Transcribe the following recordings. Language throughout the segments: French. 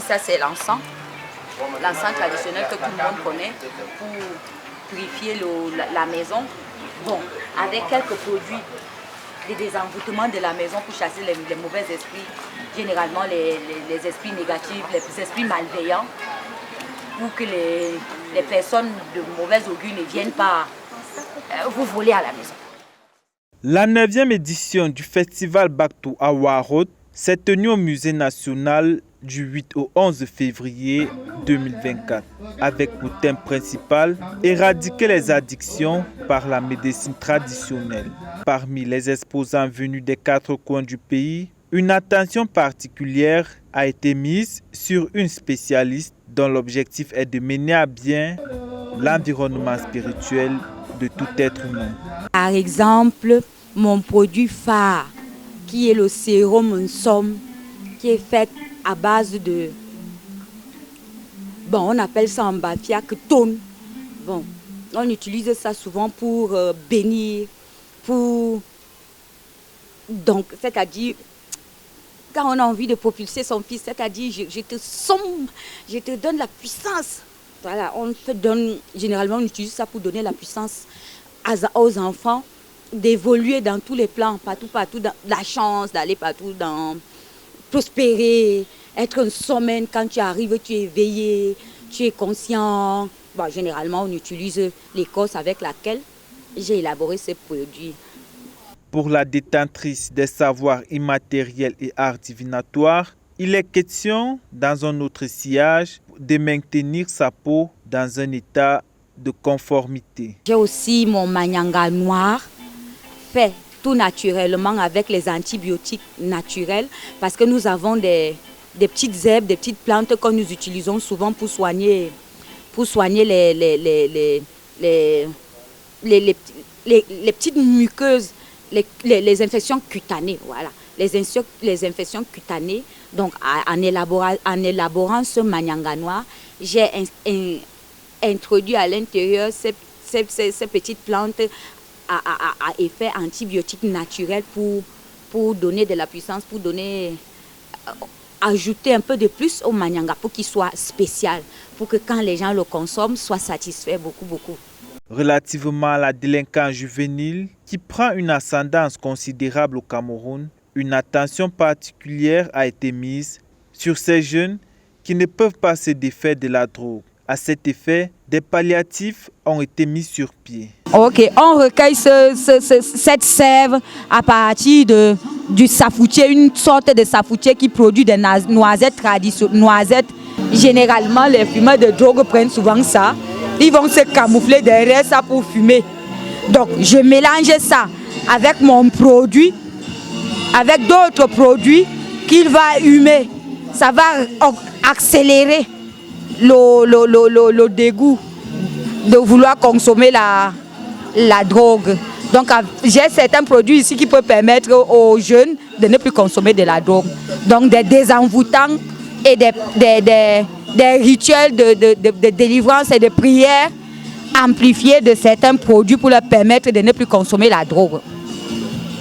ça c'est l'encens. L'encens traditionnel que tout le monde connaît pour purifier la maison. Bon, avec quelques produits de désenvoûtement de la maison pour chasser les mauvais esprits, généralement les esprits négatifs, les esprits malveillants, pour que les personnes de mauvaise augure ne viennent pas vous voler à la maison. La 9e édition du festival Back to Our Road s'est tenue au Musée national du 8 au 11 février 2024, avec pour thème principal « Éradiquer les addictions par la médecine traditionnelle ». Parmi les exposants venus des 4 coins du pays, une attention particulière a été mise sur une spécialiste dont l'objectif est de mener à bien l'environnement spirituel de tout être humain. Par exemple, mon produit phare, qui est le sérum Nsom, qui est fait à base de, bon, on appelle ça en bafia ketone. Bon, on utilise ça souvent pour bénir, pour, donc, c'est-à-dire, quand on a envie de propulser son fils, c'est-à-dire, je te donne la puissance. Voilà, généralement, on utilise ça pour donner la puissance aux enfants d'évoluer dans tous les plans, partout, dans la chance d'aller partout, dans prospérer, être un sommet. Quand tu arrives, tu es éveillé, tu es conscient. Bon, généralement, on utilise l'écorce avec laquelle j'ai élaboré ces produits. Pour la détentrice des savoirs immatériels et arts divinatoires, il est question, dans un autre sillage, de maintenir sa peau dans un état de conformité. J'ai aussi mon manyanga noir, fait tout naturellement avec les antibiotiques naturels, parce que nous avons des petites herbes, des petites plantes que nous utilisons souvent pour soigner les petites muqueuses, les infections cutanées, voilà. Les infections cutanées. Donc, en élaborant ce manyanga noir, j'ai introduit à l'intérieur ces petites plantes à effet antibiotique naturel pour donner de la puissance, pour ajouter un peu de plus au manyanga pour qu'il soit spécial, pour que quand les gens le consomment, soient satisfaits beaucoup. Relativement à la délinquance juvénile, qui prend une ascendance considérable au Cameroun, une attention particulière a été mise sur ces jeunes qui ne peuvent pas se défaire de la drogue. À cet effet, des palliatifs ont été mis sur pied. Ok, on recueille cette sève à partir du safoutier, une sorte de safoutier qui produit des noisettes traditionnelles. Noisettes, généralement, les fumeurs de drogue prennent souvent ça. Ils vont se camoufler derrière ça pour fumer. Donc, je mélange ça avec mon produit, avec d'autres produits qu'il va humer. Ça va accélérer le dégoût de vouloir consommer la drogue. Donc, j'ai certains produits ici qui peuvent permettre aux jeunes de ne plus consommer de la drogue. Donc, des désenvoûtants et des rituels de délivrance et de prière amplifiés de certains produits pour leur permettre de ne plus consommer la drogue.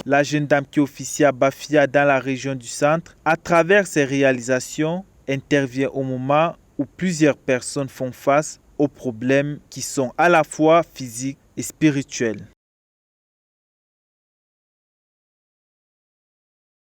La jeune dame qui officie à Bafia dans la région du centre, à travers ses réalisations, intervient au moment où plusieurs personnes font face aux problèmes qui sont à la fois physiques et spirituels.